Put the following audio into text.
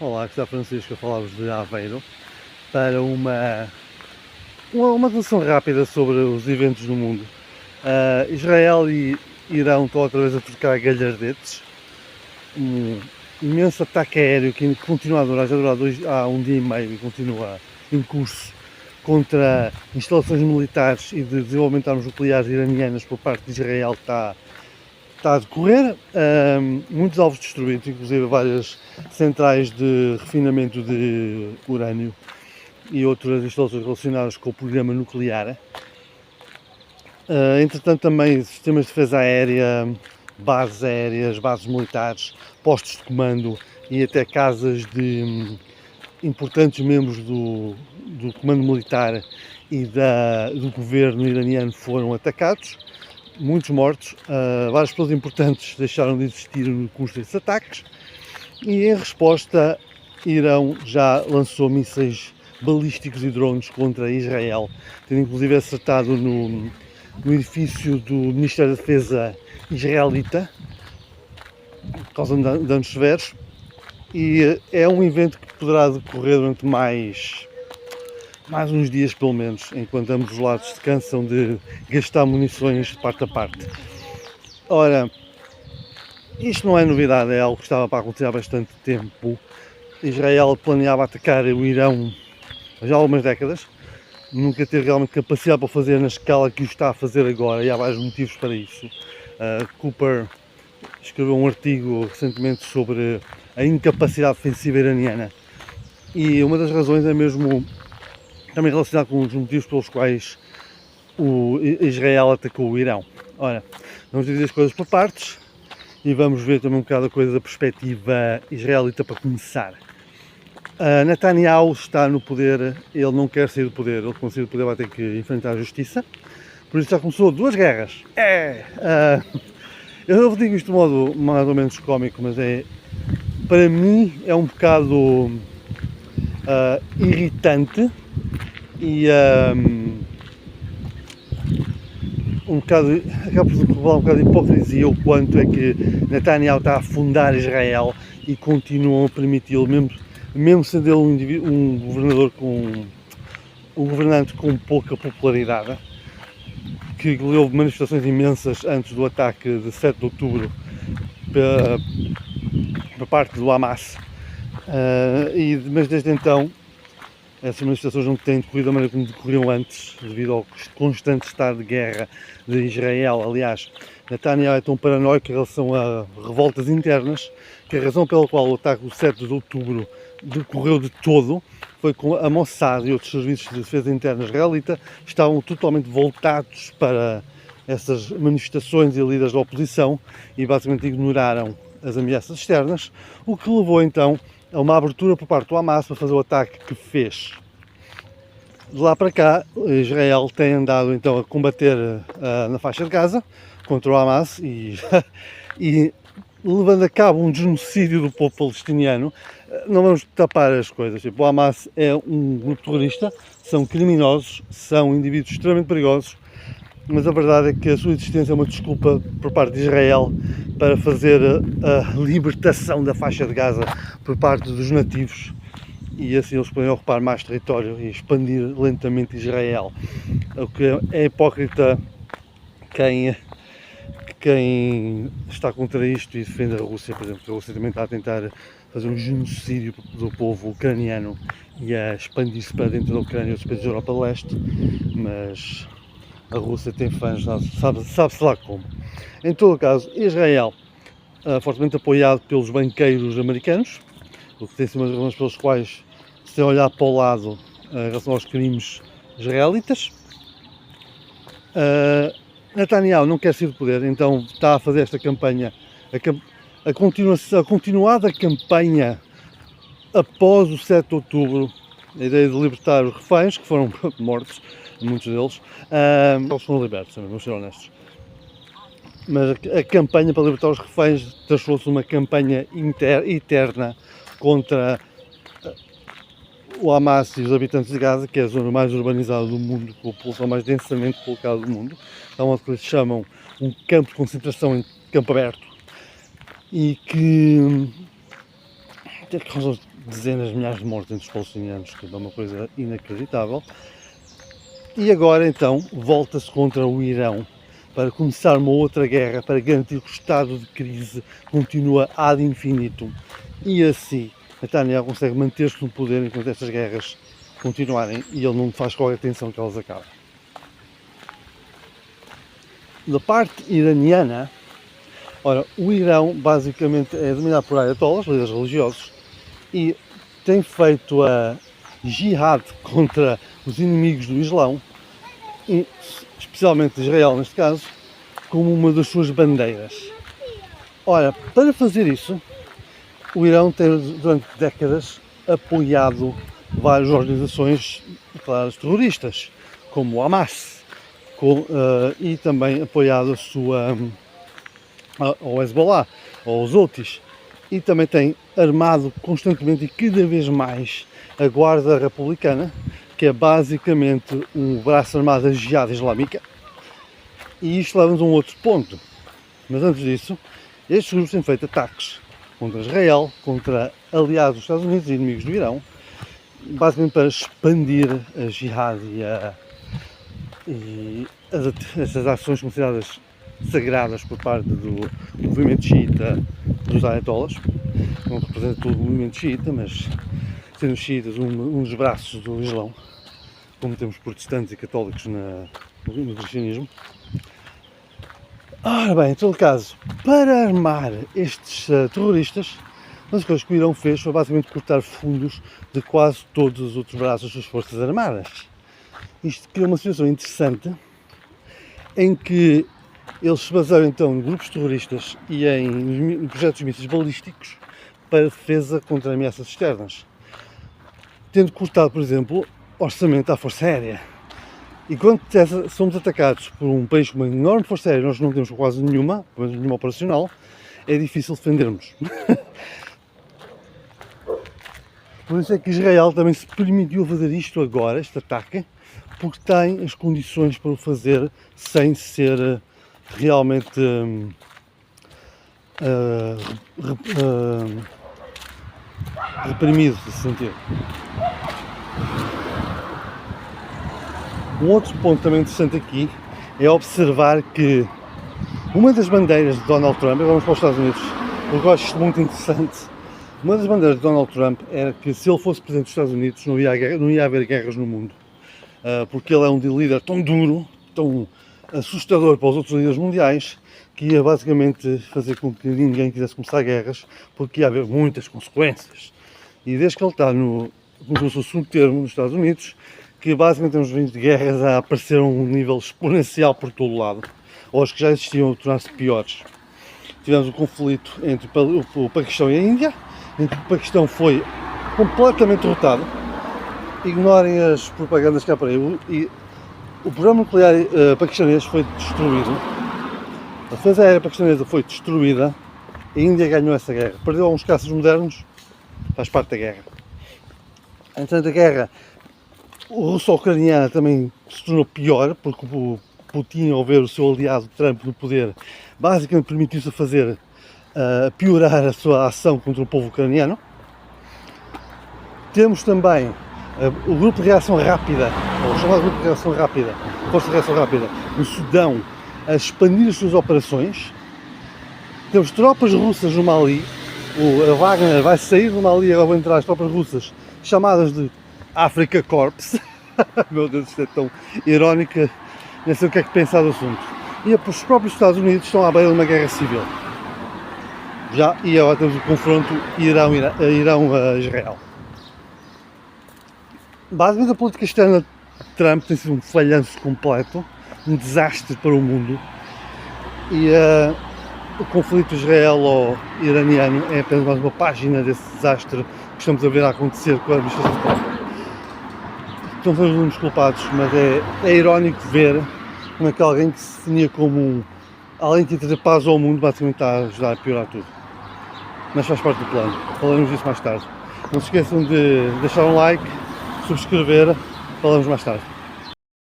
Olá, aqui está Francisco a falar-vos de Aveiro para uma relação rápida sobre os eventos do mundo. Israel e Irão estão outra vez a trocar galhardetes. Um imenso ataque aéreo que continua a durar, já durou há um dia e meio e continua em curso contra instalações militares e de desenvolvimento de armas nucleares iranianas por parte de Israel está a decorrer. Muitos alvos destruídos, inclusive várias centrais de refinamento de urânio e outras instalações relacionadas com o programa nuclear. Entretanto, também sistemas de defesa aérea, bases aéreas, bases militares, postos de comando e até casas de importantes membros do comando militar e do governo iraniano foram atacados. Muitos mortos, várias pessoas importantes deixaram de existir no curso desses ataques e, em resposta, Irão já lançou mísseis balísticos e drones contra Israel, tendo inclusive acertado no edifício do Ministério da Defesa israelita, causando danos severos, e é um evento que poderá decorrer durante mais uns dias pelo menos, enquanto ambos os lados se cansam de gastar munições de parte a parte. Ora, isto não é novidade, é algo que estava para acontecer há bastante tempo. Israel planeava atacar o Irão já há algumas décadas, nunca teve realmente capacidade para fazer na escala que o está a fazer agora, e há vários motivos para isso. Cooper escreveu um artigo recentemente sobre a incapacidade defensiva iraniana, e uma das razões é mesmo também relacionado com os motivos pelos quais o Israel atacou o Irão. Ora, vamos dividir as coisas por partes e vamos ver também um bocado a coisa da perspectiva israelita para começar. Netanyahu está no poder, ele não quer sair do poder, ele quando sair do poder vai ter que enfrentar a justiça, por isso já começou duas guerras. Eu digo isto de modo mais ou menos cómico, mas para mim é um bocado irritante e acaba por revelar um bocado de hipocrisia o quanto é que Netanyahu está a afundar Israel e continuam a permiti-lo, mesmo sendo ele um governante com pouca popularidade, que houve manifestações imensas antes do ataque de 7 de outubro por parte do Hamas, mas desde então essas manifestações não têm decorrido da maneira como decorriam antes, devido ao constante estado de guerra de Israel. Aliás, Netanyahu é tão paranoico em relação a revoltas internas que a razão pela qual o ataque do 7 de outubro decorreu de todo foi com a Mossad e outros serviços de defesa interna israelita estavam totalmente voltados para essas manifestações e líderes da oposição e basicamente ignoraram as ameaças externas, o que levou então a uma abertura por parte do Hamas para fazer o ataque que fez. De lá para cá, Israel tem andado então a combater na faixa de Gaza contra o Hamas e levando a cabo um genocídio do povo palestiniano. Não vamos tapar as coisas, tipo, o Hamas é um grupo terrorista, são criminosos, são indivíduos extremamente perigosos, mas a verdade é que a sua existência é uma desculpa por parte de Israel para fazer a libertação da faixa de Gaza por parte dos nativos e assim eles podem ocupar mais território e expandir lentamente Israel. O que é hipócrita quem está contra isto e defende a Rússia, por exemplo. A Rússia também está a tentar fazer um genocídio do povo ucraniano e a expandir-se para dentro da Ucrânia e outros países da Europa do Leste, mas a Rússia tem fãs, sabe-se lá como. Em todo o caso, Israel, fortemente apoiado pelos banqueiros americanos, o que tem sido uma das razões pelas quais se tem olhado para o lado em relação aos crimes israelitas. Netanyahu não quer sair do poder, então está a fazer esta campanha, a continuada campanha após o 7 de outubro, a ideia de libertar os reféns, que foram mortos, muitos deles, eles foram libertos, vamos ser honestos. Mas a campanha para libertar os reféns transformou-se numa campanha eterna contra o Hamas e os habitantes de Gaza, que é a zona mais urbanizada do mundo, com a população mais densamente colocada do mundo. É uma que eles chamam um campo de concentração em campo aberto e que causa dezenas de milhares de mortos entre os palestinianos, que é uma coisa inacreditável. E agora então volta-se contra o Irão para começar uma outra guerra, para garantir que o estado de crise continua ad infinitum. E assim Netanyahu consegue manter-se no poder enquanto estas guerras continuarem e ele não faz qualquer atenção que elas acabem. Da parte iraniana, ora, o Irão basicamente é dominado por ayatollahs, líderes religiosos, e tem feito a jihad contra os inimigos do Islão, e especialmente de Israel neste caso, como uma das suas bandeiras. Ora, para fazer isso, o Irão tem durante décadas apoiado várias organizações declaradas terroristas, como o Hamas, e também apoiado ao Hezbollah, aos Houthis, e também tem armado constantemente e cada vez mais a Guarda Republicana, que é basicamente um braço armado da Jihad Islâmica. E isto leva-nos a um outro ponto. Mas antes disso, estes grupos têm feito ataques contra Israel, contra aliados dos Estados Unidos e inimigos do Irão, basicamente para expandir a Jihad e essas ações consideradas sagradas por parte do movimento xiita dos ayatollahs. Não representa todo o movimento xiita, mas sendo os xiitas um dos braços do Islão, como temos protestantes e católicos no cristianismo. Ora bem, em todo caso, para armar estes terroristas, uma das coisas que o Irão fez foi basicamente cortar fundos de quase todos os outros braços das suas forças armadas. Isto criou uma situação interessante em que eles se baseiam então em grupos terroristas e em projetos de mísseis balísticos para defesa contra ameaças externas, tendo cortado, por exemplo, orçamento à Força Aérea. E quando somos atacados por um país com uma enorme força aérea, nós não temos quase nenhuma, pelo menos nenhuma operacional, é difícil defendermos. Por isso é que Israel também se permitiu fazer isto agora, este ataque, porque tem as condições para o fazer sem ser realmente reprimido, nesse sentido. Um outro ponto também interessante aqui é observar que uma das bandeiras de Donald Trump, vamos para os Estados Unidos, eu gosto isto muito interessante, uma das bandeiras de Donald Trump era que se ele fosse presidente dos Estados Unidos não ia haver guerras no mundo, porque ele é um líder tão duro, tão assustador para os outros líderes mundiais, que ia basicamente fazer com que ninguém quisesse começar guerras, porque ia haver muitas consequências. E desde que ele está começou a subtermo nos Estados Unidos, que basicamente temos vindo de guerras a aparecer a um nível exponencial por todo o lado, ou as que já existiam a tornar-se piores. Tivemos um conflito entre o Paquistão e a Índia, em que o Paquistão foi completamente derrotado. Ignorem as propagandas que há por aí. E o programa nuclear paquistanês foi destruído. A defesa aérea paquistanesa foi destruída. A Índia ganhou essa guerra. Perdeu alguns caças modernos, faz parte da guerra. Entretanto, a guerra russo-ucraniana também se tornou pior, porque o Putin, ao ver o seu aliado Trump no poder, basicamente permitiu-se piorar a sua ação contra o povo ucraniano. Temos também o Grupo de Reação Rápida, ou o chamado Grupo de Reação Rápida, Força de Reação Rápida, no Sudão, a expandir as suas operações. Temos tropas russas no Mali, a Wagner vai sair do Mali e agora vão entrar as tropas russas, chamadas de Africa Corps. Meu Deus, isto é tão irónico, não sei o que é que pensar do assunto. E os próprios Estados Unidos estão à beira de uma guerra civil. E agora temos o confronto Irão-Israel. Basicamente a política externa de Trump tem sido um falhanço completo, um desastre para o mundo. E o conflito israelo-iraniano é apenas mais uma página desse desastre que estamos a ver a acontecer com a administração de Trump. Estão todos uns culpados, mas é irónico ver como é que alguém que se definia como alguém que ia trazer paz ao mundo basicamente está a ajudar a piorar tudo. Mas faz parte do plano. Falaremos disso mais tarde. Não se esqueçam de deixar um like, subscrever. Falamos mais tarde.